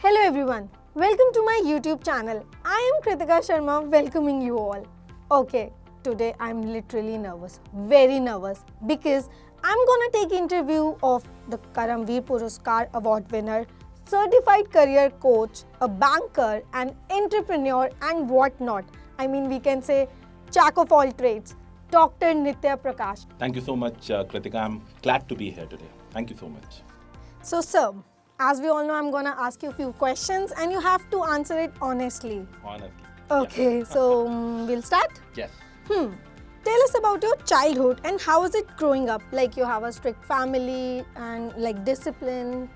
Hello everyone, welcome to my YouTube channel. I am Kritika Sharma welcoming you all. Okay, today I'm literally nervous, very nervous because I'm gonna take interview of the Karamveer Puraskar Award winner, certified career coach, a banker, an entrepreneur and whatnot. I mean we can say jack of all trades, Dr. Nitya Prakash. Thank you so much, Kritika. I'm glad to be here today. Thank you so much. So sir, as we all know, I'm gonna ask you a few questions and you have to answer it honestly. Honestly. Okay, so we'll start. Yes. Tell us about your childhood and how was it growing up? Like you have a strict family and like discipline.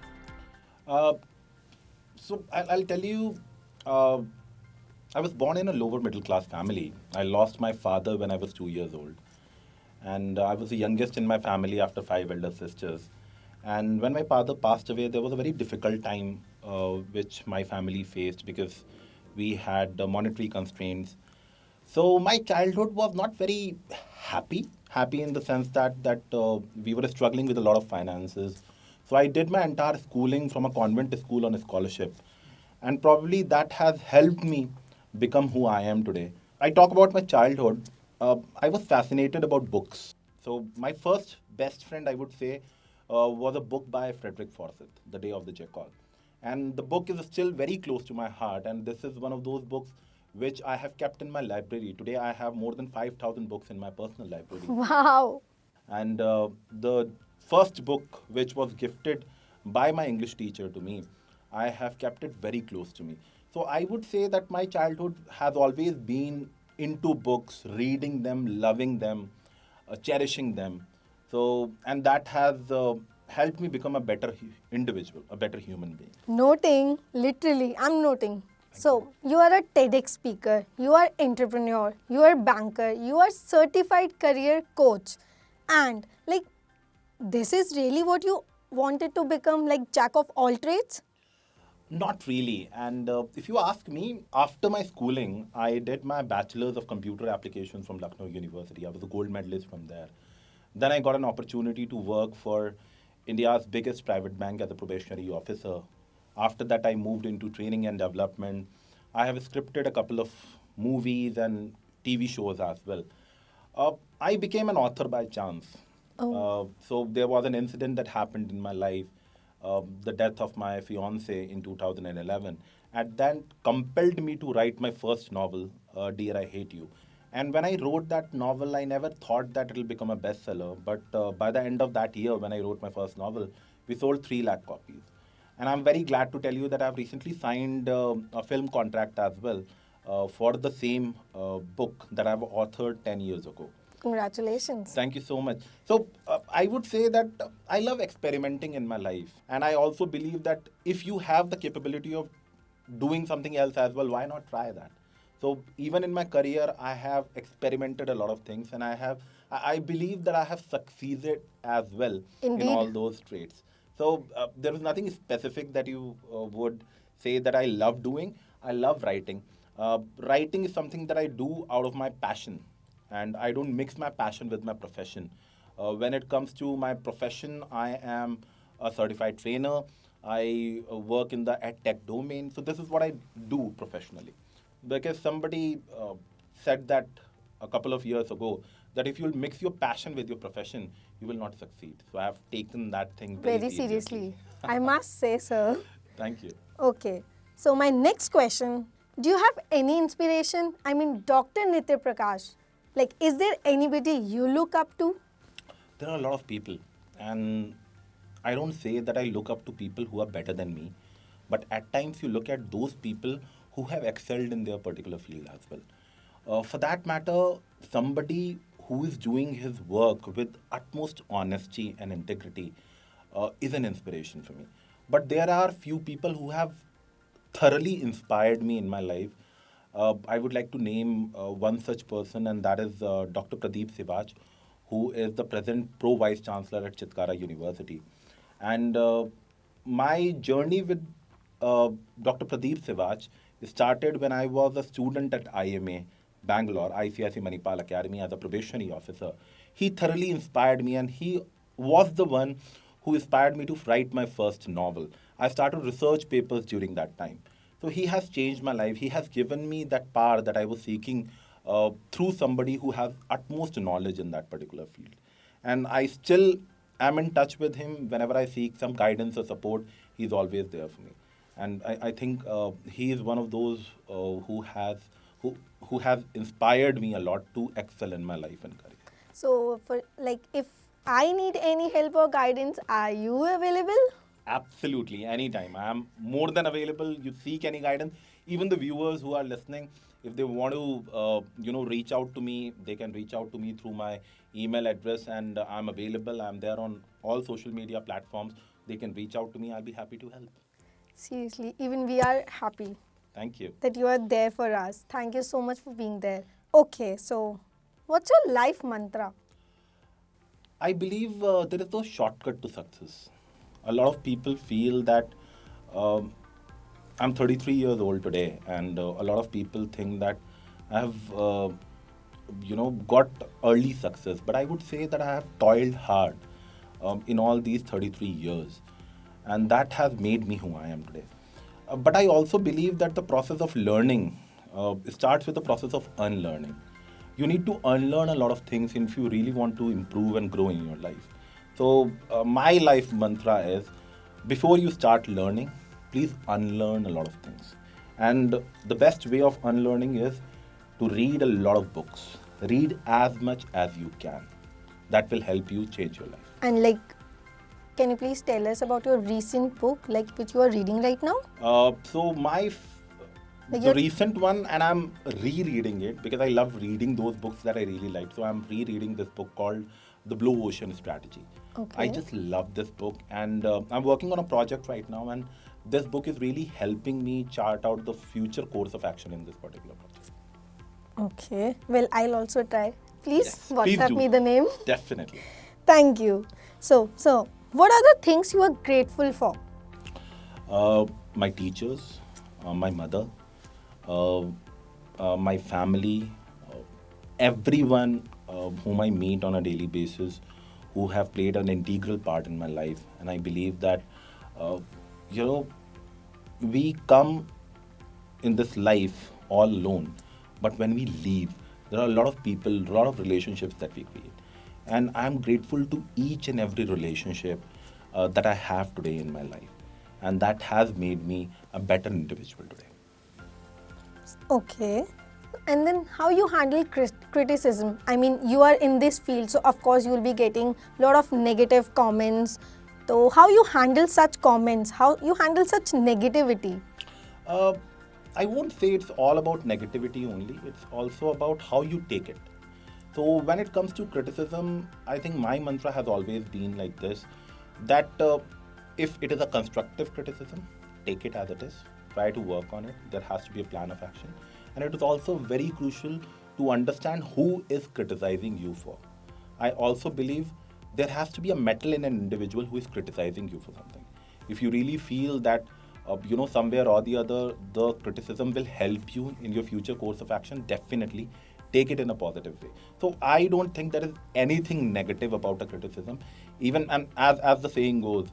So I'll tell you, I was born in a lower middle class family. I lost my father when I was 2 years old. And I was the youngest in my family after 5 elder sisters. And when my father passed away, there was a very difficult time which my family faced because we had monetary constraints. So my childhood was not very happy in the sense that we were struggling with a lot of finances. So I did my entire schooling from a convent school on a scholarship, and probably that has helped me become who I am today. I talk about my childhood. I was fascinated about books. So my first best friend, I would say, was a book by Frederick Forsyth, The Day of the Jackal. And the book is still very close to my heart, and this is one of those books which I have kept in my library. Today I have more than 5,000 books in my personal library. Wow. And the first book which was gifted by my English teacher to me, I have kept it very close to me. So I would say that my childhood has always been into books, reading them, loving them, cherishing them. So, and that has helped me become a better individual, a better human being. Noting, literally, I'm noting. So, you are a TEDx speaker, you are entrepreneur, you are banker, you are certified career coach. And like, this is really what you wanted to become, like jack of all trades? Not really. And if you ask me, after my schooling, I did my bachelor's of computer applications from Lucknow University. I was a gold medalist from there. Then I got an opportunity to work for India's biggest private bank as a probationary officer. After that, I moved into training and development. I have scripted a couple of movies and TV shows as well. I became an author by chance. So there was an incident that happened in my life, the death of my fiance in 2011. And that compelled me to write my first novel, Dear I Hate You. And when I wrote that novel, I never thought that it will become a bestseller. But by the end of that year, when I wrote my first novel, we sold 3 lakh copies. And I'm very glad to tell you that I've recently signed a film contract as well for the same book that I've authored 10 years ago. Congratulations. Thank you so much. So I would say that I love experimenting in my life. And I also believe that if you have the capability of doing something else as well, why not try that? So even in my career, I have experimented a lot of things, and I believe that I have succeeded as well Indeed. in all those traits. So there is nothing specific that you would say that I love doing. I love writing. Writing is something that I do out of my passion, and I don't mix my passion with my profession. When it comes to my profession, I am a certified trainer. I work in the ed tech domain. So this is what I do professionally. Because somebody said that a couple of years ago that if you'll mix your passion with your profession, you will not succeed. So I have taken that thing Very seriously. I must say, sir. Thank you. Okay. So, my next question, do you have any inspiration? I mean, Dr. Nitya Prakash. Like, is there anybody you look up to? There are a lot of people, and I don't say that I look up to people who are better than me, but at times you look at those people who have excelled in their particular field as well. For that matter, somebody who is doing his work with utmost honesty and integrity is an inspiration for me. But there are few people who have thoroughly inspired me in my life. I would like to name one such person, and that is Dr. Pradeep Sivaj, who is the present Pro Vice Chancellor at Chitkara University. And my journey with Dr. Pradeep Sivaj started when I was a student at IMA, Bangalore, ICIC Manipal Academy, as a probationary officer. He thoroughly inspired me, and he was the one who inspired me to write my first novel. I started research papers during that time. So he has changed my life. He has given me that power that I was seeking through somebody who has utmost knowledge in that particular field. And I still am in touch with him. Whenever I seek some guidance or support, he's always there for me. And I think he is one of those who has inspired me a lot to excel in my life and career. So, for like, if I need any help or guidance, are you available? Absolutely, anytime. I am more than available. You seek any guidance. Even the viewers who are listening, if they want to, reach out to me, they can reach out to me through my email address, and I'm available. I'm there on all social media platforms. They can reach out to me. I'll be happy to help. Seriously, even we are happy Thank you. that you are there for us. Thank you so much for being there. Okay, so what's your life mantra? I believe there is no shortcut to success. A lot of people feel that um, I'm 33 years old today, and a lot of people think that I have, got early success. But I would say that I have toiled hard in all these 33 years, and that has made me who I am today. But I also believe that the process of learning starts with the process of unlearning. You need to unlearn a lot of things if you really want to improve and grow in your life. So, my life mantra is before you start learning, please unlearn a lot of things. And the best way of unlearning is to read a lot of books. Read as much as you can. That will help you change your life. And like, can you please tell us about your recent book, like which you are reading right now? So Like the your- recent one, and I'm rereading it because I love reading those books that I really like. So I'm rereading this book called The Blue Ocean Strategy. Okay. I just love this book, and I'm working on a project right now, and this book is really helping me chart out the future course of action in this particular project. Okay. Well, I'll also try. Please Yes, please WhatsApp do. me the name. Definitely. Thank you. So, what are the things you are grateful for? My teachers, my mother, my family, everyone whom I meet on a daily basis, who have played an integral part in my life. And I believe that, uh, you know, we come in this life all alone, but when we leave, there are a lot of people, a lot of relationships that we create. And I'm grateful to each and every relationship that I have today in my life. And that has made me a better individual today. Okay. And then how you handle criticism? I mean, you are in this field, so of course you will be getting a lot of negative comments. So how you handle such comments? How you handle such negativity? Uh, I won't say it's all about negativity only, it's also about how you take it. So, when it comes to criticism, I think my mantra has always been like this, that if it is a constructive criticism, take it as it is, try to work on it. There has to be a plan of action. And it is also very crucial to understand who is criticizing you for. I also believe there has to be a metal in an individual who is criticizing you for something. If you really feel that, somewhere or the other, the criticism will help you in your future course of action, definitely take it in a positive way. So I don't think there is anything negative about a criticism. Even, and as the saying goes,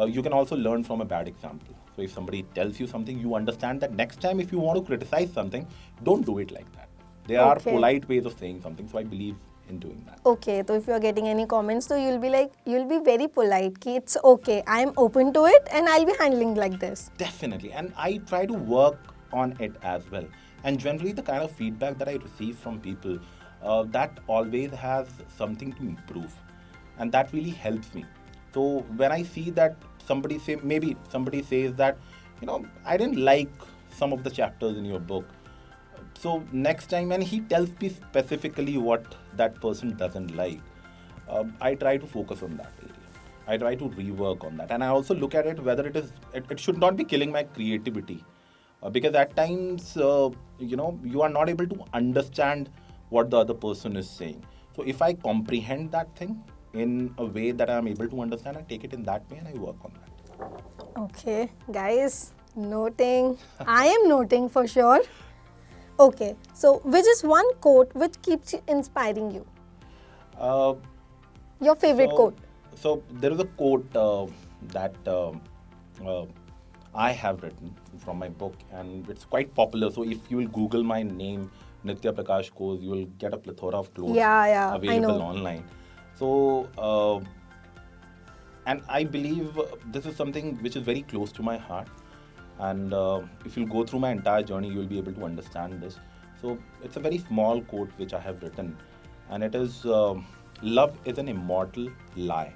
you can also learn from a bad example. So if somebody tells you something, you understand that next time if you want to criticize something, don't do it like that. There are Okay. polite ways of saying something. So I believe in doing that. Okay, so if you are getting any comments, so you'll be very polite. Ki it's okay. I am open to it, and I'll be handling like this. Definitely. And I try to work on it as well. And generally, the kind of feedback that I receive from people, that always has something to improve. And that really helps me. So when I see that maybe somebody says that, I didn't like some of the chapters in your book. So next time when he tells me specifically what that person doesn't like, I try to focus on that area. I try to rework on that, and I also look at it whether it should not be killing my creativity, because at times you are not able to understand what the other person is saying. So if I comprehend that thing in a way that I am able to understand, I take it in that way and I work on that. Okay, guys, noting. I am noting for sure. Okay, so which is one quote which keeps you inspiring you? Uh, Your favorite so, quote? So there is a quote that I have written from my book, and it's quite popular. So if you will Google my name, Nitya Prakash Kose, you will get a plethora of clothes I available know. online. So, and I believe this is something which is very close to my heart. And if you go through my entire journey, you will be able to understand this. So it's a very small quote which I have written, and it is love is an immortal lie,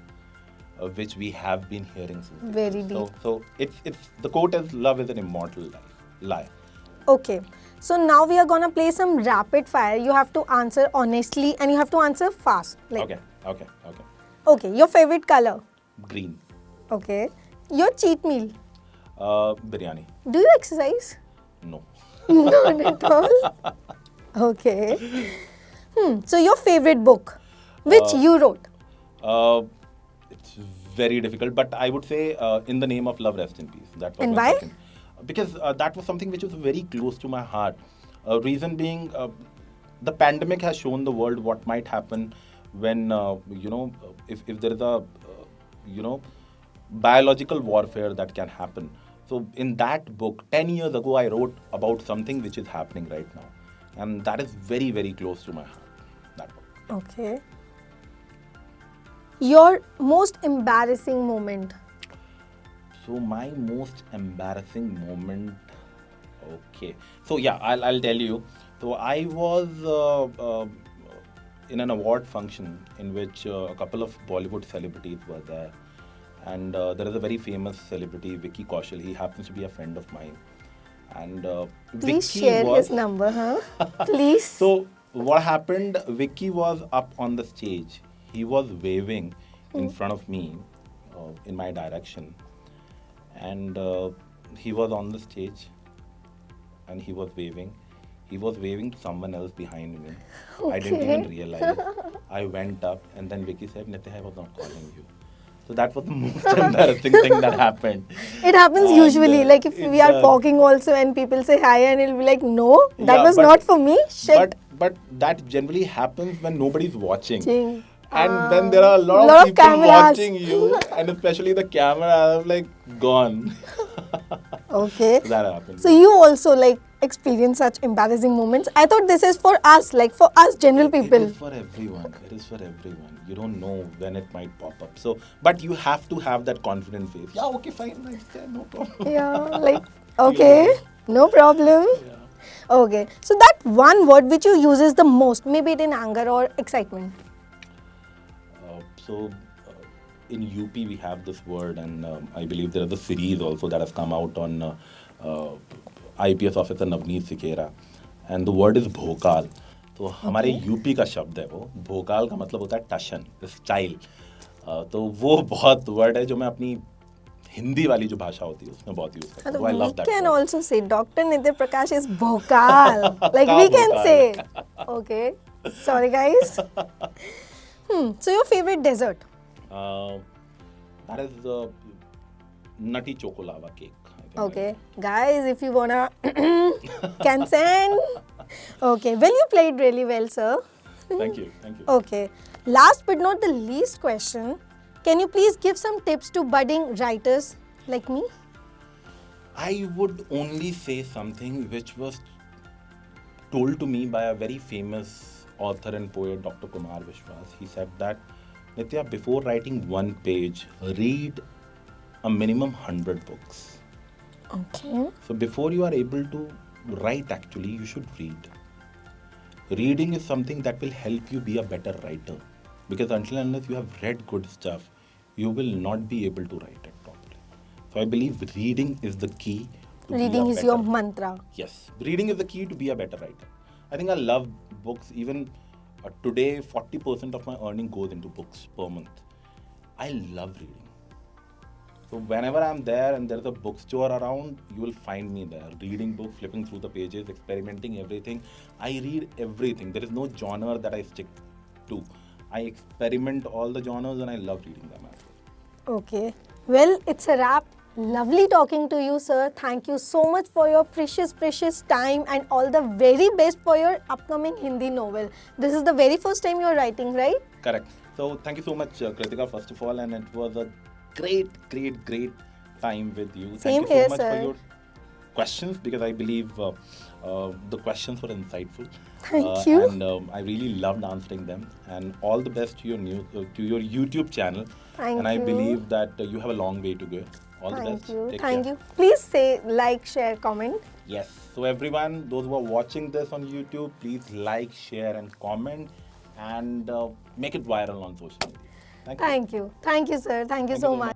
which we have been hearing since. Very deep. So it's the quote is love is an immortal lie. Okay. So now we are gonna play some rapid fire. You have to answer honestly and you have to answer fast. Okay. Okay. Your favorite color? Green. Okay. Your cheat meal? Biryani. Do you exercise? No. Not at all. Okay. So your favorite book, which you wrote? It's very difficult, but I would say In the Name of Love, Rest in Peace. That was And my why? second. Because that was something which was very close to my heart. Reason being, the pandemic has shown the world what might happen when, if there is a, biological warfare that can happen. So in that book, 10 years ago, I wrote about something which is happening right now. And that is very, very close to my heart, that book. Okay. Your most embarrassing moment? So my most embarrassing moment, okay. So yeah, I'll tell you. So I was in an award function in which a couple of Bollywood celebrities were there. And there is a very famous celebrity, Vicky Kaushal. He happens to be a friend of mine. And Please Vicky share was, his number, huh? Please. So what happened, Vicky was up on the stage. He was waving in front of me in my direction. And he was on the stage and he was waving. He was waving to someone else behind me. I didn't even realize. I went up and then Vicky said, Nitya, I was not calling you. So that was the most embarrassing thing that happened. It happens And, usually, like if we are walking also and people say hi and it'll be like, no, that was not for me. Shit. But that generally happens when nobody's watching. Ching. And when there are a lot of people cameras. watching you, and especially the camera, I'm like, gone. Okay. So that happened. So you also like experience such embarrassing moments. I thought this is for us, like for us general people. It is for everyone. It is for everyone. You don't know when it might pop up. So, but you have to have that confident face. Yeah, okay, fine, nice, yeah, no problem. Yeah, like, okay, no problem. Yeah. Okay, so that one word which you uses the most, maybe it in anger or excitement. So, in UP we have this word, and I believe there is a series also that has come out on IPS officer Navneet Sikera, and the word is Bhokaal. तो हमारे UP का शब्द है वो. भोकाल का मतलब होता है टशन, स्टाइल. तो वो बहुत वर्ड है जो मैं अपनी हिंदी वाली जो भाषा होती है उसमें बहुत यूज करता हूँ. I love that We can word. also say Dr. Nitya Prakash is Bhokaal. Like we can Bhokaal. say. Okay, sorry guys. So your favorite dessert? That is the nutty choco lava cake. I think. Okay, guys, if you wanna can send. Okay, well you played really well, sir. Thank you. Thank you. Okay, last but not the least question, can you please give some tips to budding writers like me? I would only say something which was told to me by a very famous author and poet, Dr. Kumar Vishwas. He said that, Nitya, before writing one page, read a minimum 100 books. Okay. So before you are able to write, actually, you should read. Reading is something that will help you be a better writer. Because until and unless you have read good stuff, you will not be able to write it properly. So I believe reading is the key to Reading be a is better your mantra. Yes, reading is the key to be a better writer. I think I love books. Even today, 40% of my earning goes into books per month. I love reading. So whenever I'm there and there's a bookstore around, you will find me there, reading books, flipping through the pages, experimenting everything. I read everything. There is no genre that I stick to. I experiment all the genres and I love reading them as well. Okay. Well, it's a wrap. Lovely talking to you, sir. Thank you so much for your precious time and all the very best for your upcoming Hindi novel. This is the very first time you're writing, right? Correct. So thank you so much, Kritika, first of all, and it was a great time with you. Same Thank you so here, much sir. for your questions, because I believe the questions were insightful. Thank you. And I really loved answering them. And all the best to your YouTube channel. Thank and I you. believe that you have a long way to go. All the Thank best. you. Take Thank care. you. Please say like, share, comment. Yes. So everyone, those who are watching this on YouTube, please like, share, and comment, and make it viral on social media. Thank you. Thank you. Thank you, sir. Thank you so much.